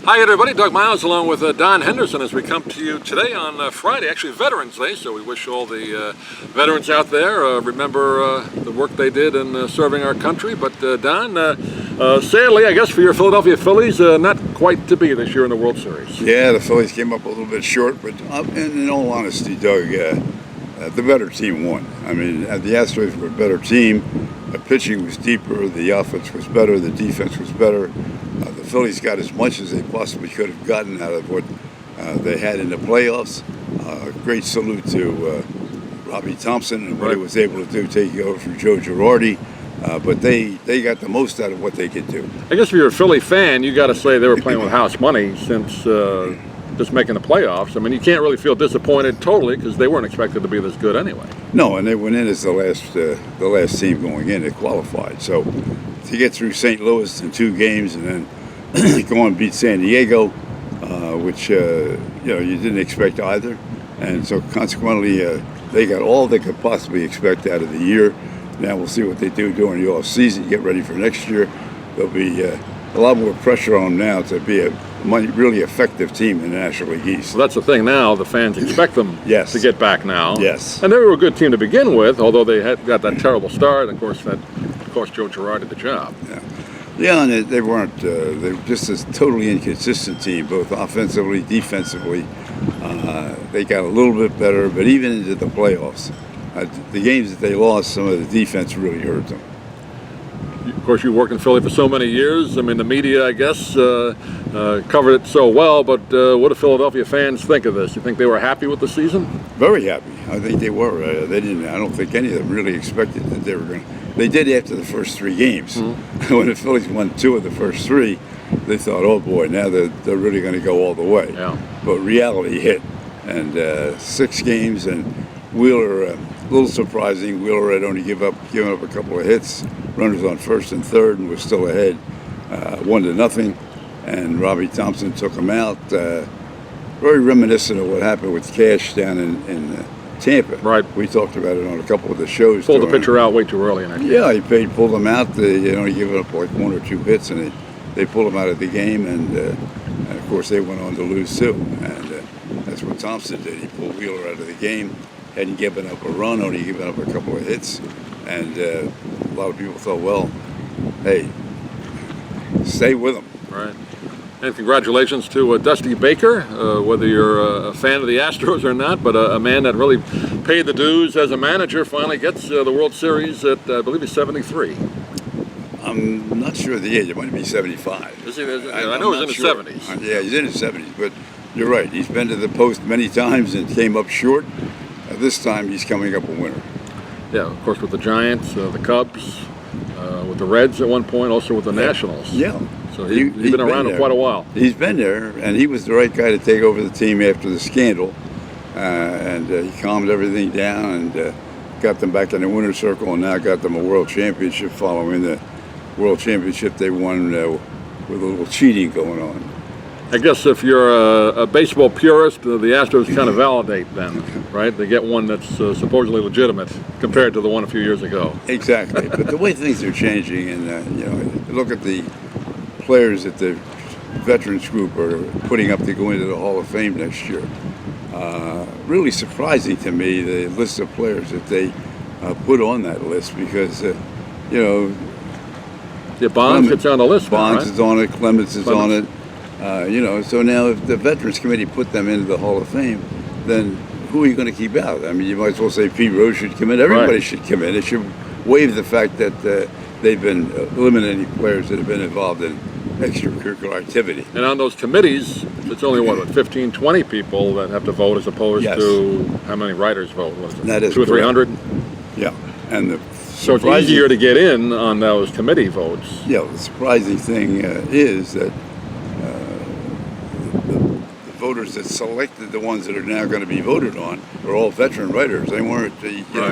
Hi everybody, Doug Miles along with Don Henderson as we come to you today on Friday, actually Veterans Day, so we wish all the veterans out there remember the work they did in serving our country. But Don, sadly I guess for your Philadelphia Phillies, not quite to be this year in the World Series. Yeah, the Phillies came up a little bit short, but in all honesty, Doug, the better team won. I mean, the Astros were a better team. The pitching was deeper, the offense was better, the defense was better. The Phillies got as much as they possibly could have gotten out of what they had in the playoffs. Great salute to Robbie Thompson and what he was able to do, taking over from Joe Girardi. But they got the most out of what they could do. I guess if you're a Philly fan, you got to say they were playing with house money since just making the playoffs. I mean, you can't really feel disappointed totally because they weren't expected to be this good anyway. No, and they went in as the last team going in. They qualified. So to get through St. Louis in 2 games and then go on and beat San Diego, which you didn't expect either, and so consequently they got all they could possibly expect out of the year. Now we'll see what they do during the off season. Get ready for next year. There'll be a lot more pressure on them now to be a really effective team in the National League East. Well, that's the thing now. The fans expect them to get back now. Yes. And they were a good team to begin with, although they had got that terrible start. Of course, that cost Joe Girardi the job. Yeah, and they weren't. They were just a totally inconsistent team, both offensively, defensively. They got a little bit better, but even into the playoffs, the games that they lost, some of the defense really hurt them. Of course, you worked in Philly for so many years. I mean, the media, I guess, covered it so well. But what do Philadelphia fans think of this? You think they were happy with the season? Very happy. I think they were. They didn't. I don't think any of them really expected that they were going to. They did after the first 3 games. Mm-hmm. When the Phillies won 2 of the first 3, they thought, "Oh boy, now they're really going to go all the way." Yeah. But reality hit, and 6 games, and Wheeler. A little surprising. Wheeler had only given up a couple of hits, runners on first and third, and was still ahead, 1-0. And Robbie Thompson took him out. Very reminiscent of what happened with Cash down in Tampa. Right. We talked about it on a couple of the shows. Pulled the pitcher out way too early in that game. Yeah, he pulled him out. They only given up like 1 or 2 hits, and they pulled him out of the game. And of course, they went on to lose too. And that's what Thompson did. He pulled Wheeler out of the game. Hadn't given up a run, only given up a couple of hits, and a lot of people thought, well, hey, stay with them. Right. And congratulations to Dusty Baker, whether you're a fan of the Astros or not, but a man that really paid the dues as a manager finally gets the World Series at, I believe he's 73. I'm not sure of the age. It might be 75. Is he, I know he's in his 70s. Yeah, he's in his 70s, but you're right. He's been to the post many times and came up short. This time he's coming up a winner. Yeah, of course with the Giants, the Cubs, with the Reds at one point, also with the Nationals. Yeah. So he's been around for quite a while. He's been there, and he was the right guy to take over the team after the scandal. And he calmed everything down and got them back in the winner's circle, and now got them a world championship following the world championship they won with a little cheating going on. I guess if you're a baseball purist, the Astros kind of validate them, right? They get one that's supposedly legitimate compared to the one a few years ago. Exactly. But the way things are changing, and look at the players that the veterans group are putting up to go into the Hall of Fame next year. Really surprising to me, the list of players that they put on that list, because Yeah, Bonds gets on the list. Bonds right? is on it. Clemens is on it. So now if the Veterans Committee put them into the Hall of Fame, then who are you going to keep out? I mean, you might as well say Pete Rose should come in. Everybody should come in. It should waive the fact that they've been eliminating players that have been involved in extracurricular activity. And on those committees, it's only, 15, 20 people that have to vote as opposed to how many writers vote? Was it? That is 200 or 300? Yeah. And so it's easier to get in on those committee votes. Yeah, the surprising thing is that the voters that selected the ones that are now going to be voted on are all veteran writers. They weren't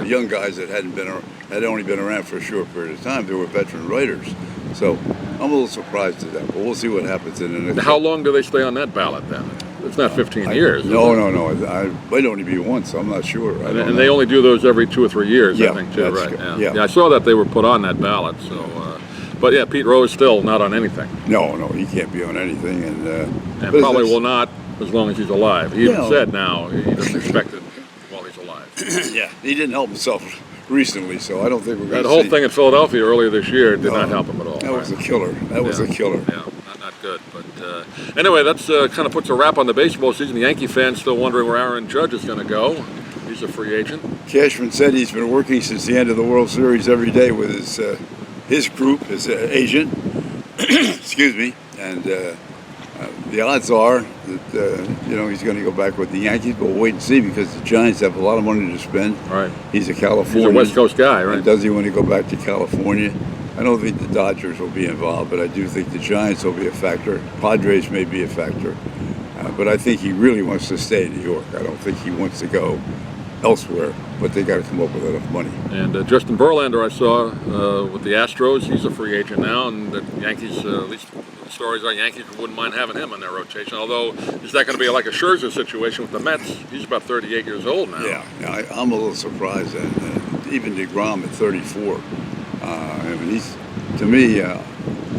young guys that had only been around for a short period of time. They were veteran writers. So I'm a little surprised at that, but we'll see what happens in the next. How long do they stay on that ballot then? It's not 15 years. No. It might only be once. I'm not sure. And they only do those every 2 or 3 years, I think, too, right? Yeah. I saw that they were put on that ballot. So, But yeah, Pete Rose still not on anything. No, he can't be on anything, And probably will not as long as he's alive. He even said now he doesn't expect it while he's alive. Yeah, he didn't help himself recently, so I don't think we're going to see. That whole thing in Philadelphia earlier this year did not help him at all. That was a killer. That was a killer. Yeah, not good. But anyway, that's kind of puts a wrap on the baseball season. The Yankee fans still wondering where Aaron Judge is going to go. He's a free agent. Cashman said he's been working since the end of the World Series every day with his group, his agent. Excuse me. And the odds are that he's going to go back with the Yankees, but we'll wait and see because the Giants have a lot of money to spend. Right. He's a Californian. He's a West Coast guy, right? And does he want to go back to California? I don't think the Dodgers will be involved, but I do think the Giants will be a factor. Padres may be a factor. But I think he really wants to stay in New York. I don't think he wants to go elsewhere, but they got to come up with enough money. And Justin Verlander, I saw with the Astros, he's a free agent now, and the Yankees, at least the stories are Yankees wouldn't mind having him in their rotation. Although, is that going to be like a Scherzer situation with the Mets? He's about 38 years old now. Yeah, I'm a little surprised that even DeGrom at 34. I mean, to me,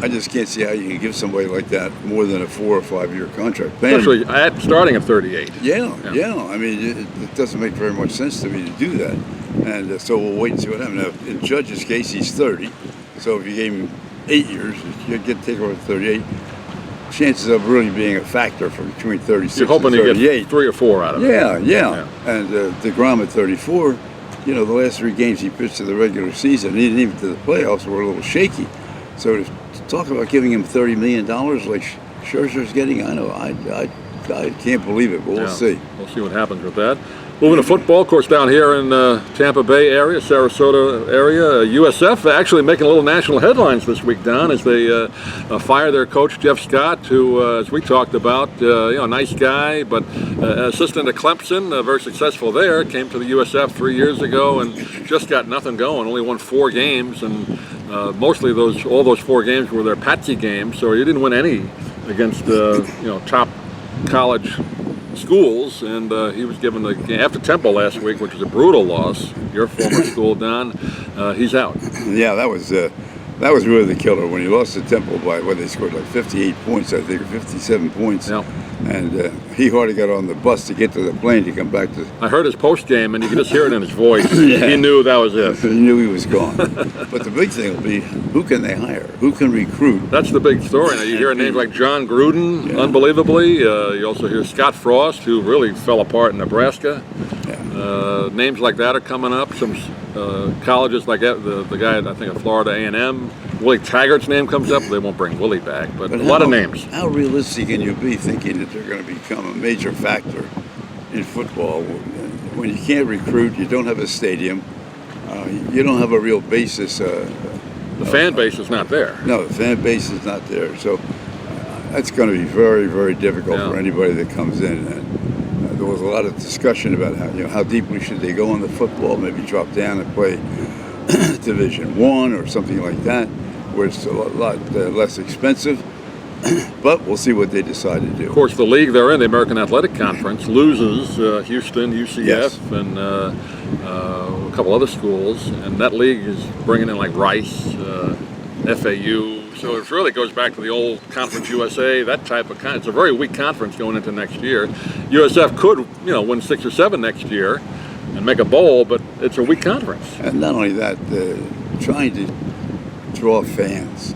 I just can't see how you can give somebody like that more than a 4 or 5 year contract. Especially starting at 38. Yeah. I mean, it doesn't make very much sense to me to do that. And so we'll wait and see what happens. Now, in Judge's case, he's 30. So if you gave him 8 years, you get to take over 38. Chances of really being a factor from between 36 You're hoping and 38. to get 3 or 4 out of it. Yeah. And DeGrom at 34, the last 3 games he pitched to the regular season, even to the playoffs, were a little shaky. So to talk about giving him $30 million like Scherzer's getting, I know, I can't believe it, but we'll see. We'll see what happens with that. Moving to football, of course, down here in Tampa Bay area, Sarasota area, USF actually making a little national headlines this week, Don, as they fire their coach, Jeff Scott, who, as we talked about, a nice guy, but assistant at Clemson, very successful there, came to the USF 3 years ago and just got nothing going, only won 4 games, and mostly all those 4 games were their patsy games, so he didn't win any against top college schools, and he was given the game after Temple last week, which was a brutal loss. Your former school, Don, he's out. Yeah, that was really the killer when he lost to Temple by they scored like 58 points, I think, or 57 points. Yeah. And he hardly got on the bus to get to the plane to come back to. I heard his post game, and you could just hear it in his voice. He knew that was it. He knew he was gone. But the big thing will be, who can they hire? Who can recruit? That's the big story. Now you hear names like John Gruden, unbelievably. You also hear Scott Frost, who really fell apart in Nebraska. Yeah. Names like that are coming up. Some colleges like the guy I think at Florida A&M. Willie Taggart's name comes up. They won't bring Willie back, but a lot of names. How realistic can you be thinking that they're going to become a major factor in football when you can't recruit, you don't have a stadium, you don't have a real basis? The fan base is not there. No, the fan base is not there. So that's going to be very, very difficult for anybody that comes in. And there was a lot of discussion about how deeply should they go in the football, maybe drop down and play Division I or something like that, where it's a lot less expensive. But we'll see what they decide to do. Of course, the league they're in, the American Athletic Conference, loses Houston, UCF, and a couple other schools, and that league is bringing in like Rice, FAU. So it really goes back to the old Conference USA, that type of it's a very weak conference going into next year. USF could, win 6 or 7 next year and make a bowl, but it's a weak conference. And not only that, trying to draw fans.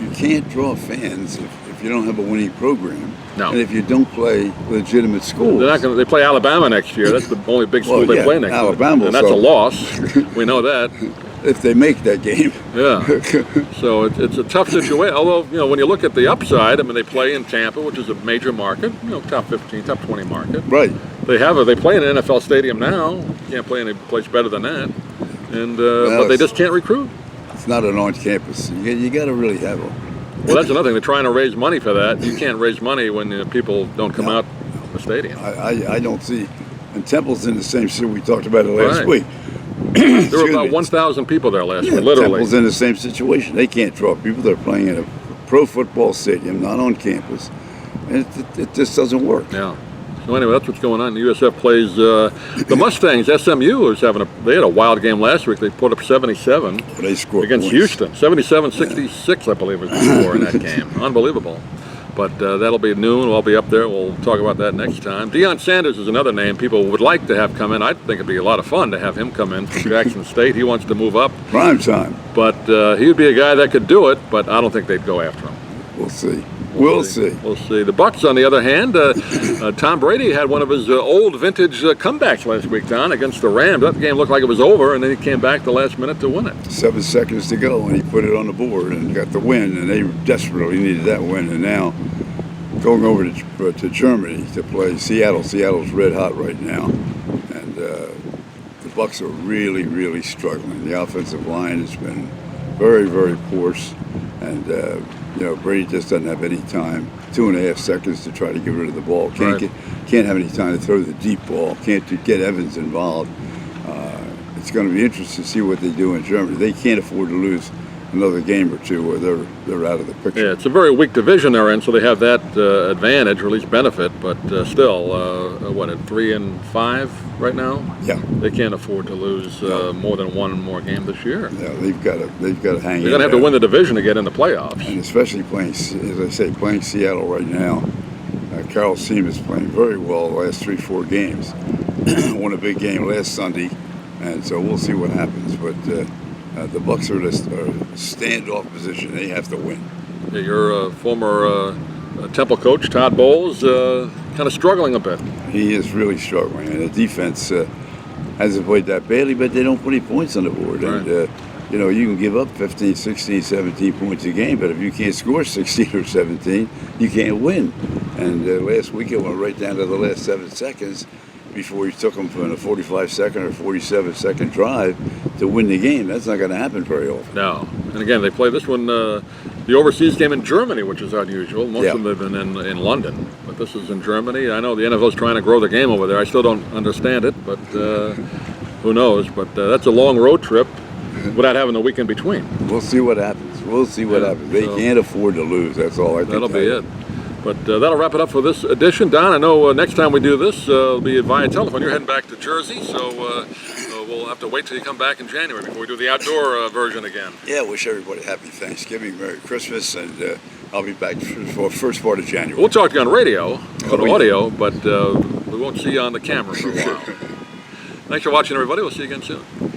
You can't draw fans if you don't have a winning program. No. And if you don't play legitimate schools. They're not going to. They play Alabama next year. That's the only big school they play next year. Alabama, and that's a loss. We know that. If they make that game. Yeah. So it's a tough situation. Although, when you look at the upside, they play in Tampa, which is a major market, top 15, top 20 market. Right. They play in an NFL stadium now. You can't play any place better than that. And but they just can't recruit. It's not an on-campus. You got to really have them. Well, that's another thing. They're trying to raise money for that. You can't raise money when people don't come out the stadium. I don't see. And Temple's in the same city we talked about it last week. There were about 1,000 people there last week, literally. Temple's in the same situation. They can't draw people. They're playing in a pro football stadium, not on campus. And it just doesn't work. Yeah. So anyway, that's what's going on. The USF plays the Mustangs. SMU is they had a wild game last week. They put up 77 They scored against points. Houston. 77-66, I believe, was the score in that game. Unbelievable. But that'll be noon. We'll be up there. We'll talk about that next time. Deion Sanders is another name people would like to have come in. I think it'd be a lot of fun to have him come in from Jackson State. He wants to move up. Prime time. But he would be a guy that could do it, but I don't think they'd go after him. We'll see. We'll see. We'll see. The Bucks, on the other hand, Tom Brady had one of his old vintage comebacks last week, Don, against the Rams. That game looked like it was over, and then he came back the last minute to win it. 7 seconds to go, and he put it on the board and got the win, and they desperately needed that win. And now going over to Germany to play Seattle. Seattle's red hot right now, and the Bucks are really, really struggling. The offensive line has been very, very porous, and Brady just doesn't have any time. 2.5 seconds to try to get rid of the ball. Can't have any time to throw the deep ball. Can't get Evans involved. It's going to be interesting to see what they do in Germany. They can't afford to lose another game or two where they're out of the picture. Yeah, it's a very weak division they're in, so they have that advantage, or at least benefit. But still, at 3-5 right now? Yeah. They can't afford to lose more than one more game this year. Yeah, they've got to hang in. They're going to have to win the division to get in the playoffs. And especially playing, as I say, playing Seattle right now. Carol Seam is playing very well the last 3-4 games. Won a big game last Sunday, and so we'll see what happens. But the Bucks are in a standoff position. They have to win. Yeah, your former Temple coach, Todd Bowles, kind of struggling a bit. He is really struggling, and the defense hasn't played that badly, but they don't put any points on the board. Right. And, you can give up 15, 16, 17 points a game, but if you can't score 16 or 17, you can't win. And last week it went right down to the last 7 seconds before he took them from a 45-second or 47-second drive to win the game. That's not going to happen very often. No. And again, they play this one, the overseas game in Germany, which is unusual. Most of them have been in London, but this is in Germany. I know the NFL is trying to grow the game over there. I still don't understand it, but who knows? But that's a long road trip without having the week in between. We'll see what happens. We'll see what happens. They can't afford to lose. That's all I think. That'll be it. But that'll wrap it up for this edition. Don, I know next time we do this, it'll be via telephone. You're heading back to Jersey, so we'll have to wait till you come back in January before we do the outdoor version again. Yeah, wish everybody happy Thanksgiving, Merry Christmas, and I'll be back for first part of January. We'll talk to you on radio, on audio, but we won't see you on the camera for a while. Thanks for watching, everybody. We'll see you again soon.